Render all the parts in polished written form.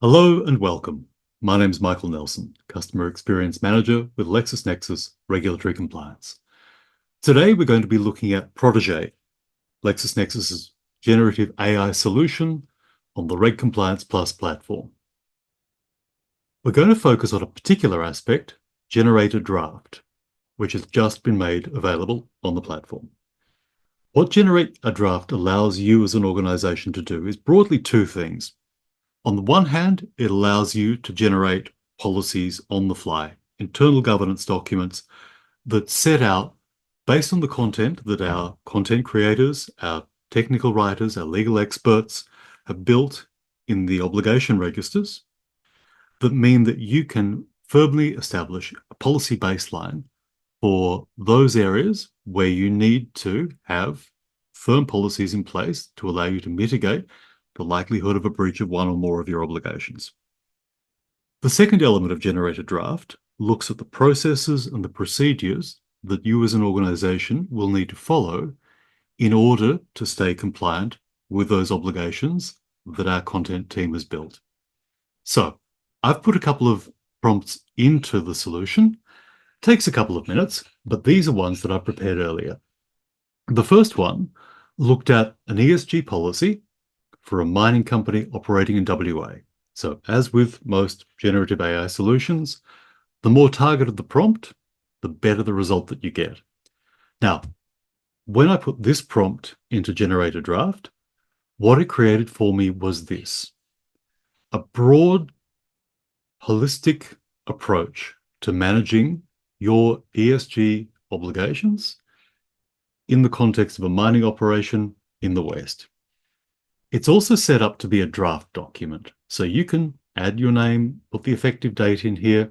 Hello and welcome. My name is Michael Nelson, Customer Experience Manager with LexisNexis Regulatory Compliance. Today we're going to be looking at Protege, LexisNexis's generative AI solution on the RegCompliance Plus platform. We're going to focus on a particular aspect, generate a draft, which has just been made available on the platform. What generate a draft allows you as an organization to do is broadly two things. On the one hand, it allows you to generate policies on the fly, internal governance documents that set out, based on the content that our content creators, our technical writers, our legal experts have built in the obligation registers, that mean that you can firmly establish a policy baseline for those areas where you need to have firm policies in place to allow you to mitigate the likelihood of a breach of one or more of your obligations. The second element of generated draft looks at the processes and the procedures that you as an organization will need to follow in order to stay compliant with those obligations that our content team has built. So I've put a couple of prompts into the solution. It takes a couple of minutes, but these are ones that I prepared earlier. The first one looked at an ESG policy for a mining company operating in WA. So as with most generative AI solutions, the more targeted the prompt, the better the result that you get. Now, when I put this prompt into generate a draft, what it created for me was this: a broad, holistic approach to managing your ESG obligations in the context of a mining operation in the West. It's also set up to be a draft document, so you can add your name, put the effective date in here,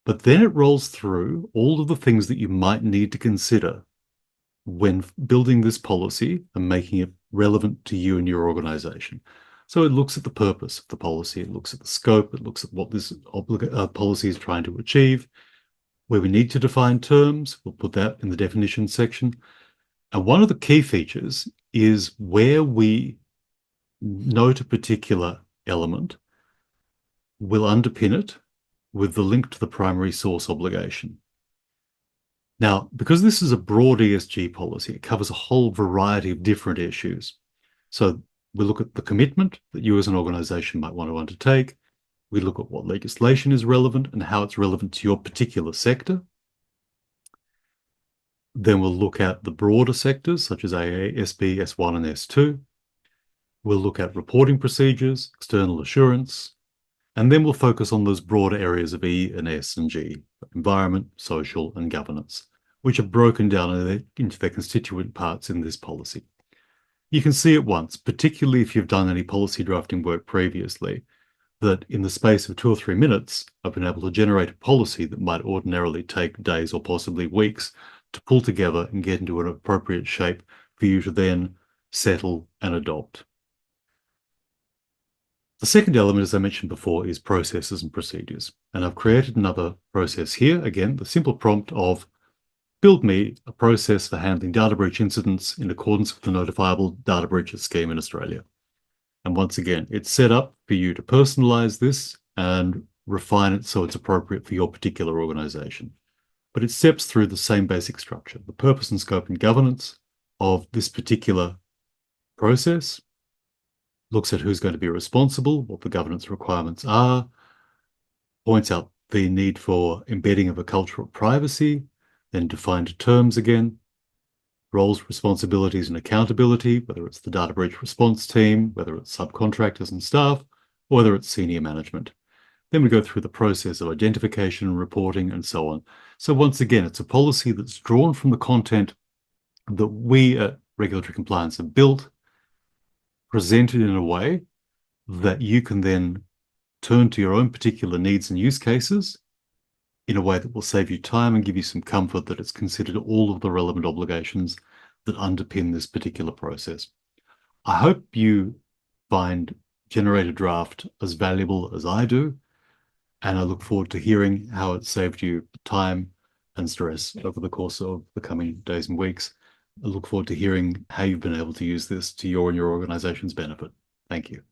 but then it rolls through all of the things that you might need to consider when building this policy and making it relevant to you and your organization. So it looks at the purpose of the policy, it looks at the scope, it looks at what this policy is trying to achieve. Where we need to define terms, we'll put that in the definition section. And one of the key features is where we note a particular element, will underpin it with the link to the primary source obligation. Now, because this is a broad ESG policy, it covers a whole variety of different issues. So we look at the commitment that you as an organization might want to undertake. We look at what legislation is relevant and how it's relevant to your particular sector. Then we'll look at the broader sectors such as AA, SB, S1, and S2. We'll look at reporting procedures, external assurance, and then we'll focus on those broader areas of E and S and G, environment, social, and governance, which are broken down into their constituent parts in this policy. You can see at once, particularly if you've done any policy drafting work previously, that in the space of 2 or 3 minutes, I've been able to generate a policy that might ordinarily take days or possibly weeks to pull together and get into an appropriate shape for you to then settle and adopt. The second element, as I mentioned before, is processes and procedures. And I've created another process here. Again, the simple prompt of build me a process for handling data breach incidents in accordance with the notifiable data breaches scheme in Australia. And once again, it's set up for you to personalize this and refine it so it's appropriate for your particular organization. But it steps through the same basic structure, the purpose and scope and governance of this particular process, looks at who's going to be responsible, what the governance requirements are, points out the need for embedding of a culture of privacy, then defined terms again, roles, responsibilities, and accountability, whether it's the data breach response team, whether it's subcontractors and staff, or whether it's senior management. Then we go through the process of identification and reporting and so on. So once again, it's a policy that's drawn from the content that we at Regulatory Compliance have built, presented in a way that you can then turn to your own particular needs and use cases in a way that will save you time and give you some comfort that it's considered all of the relevant obligations that underpin this particular process. I hope you find generated draft as valuable as I do, and I look forward to hearing how it saved you time and stress over the course of the coming days and weeks. I look forward to hearing how you've been able to use this to your and your organization's benefit. Thank you.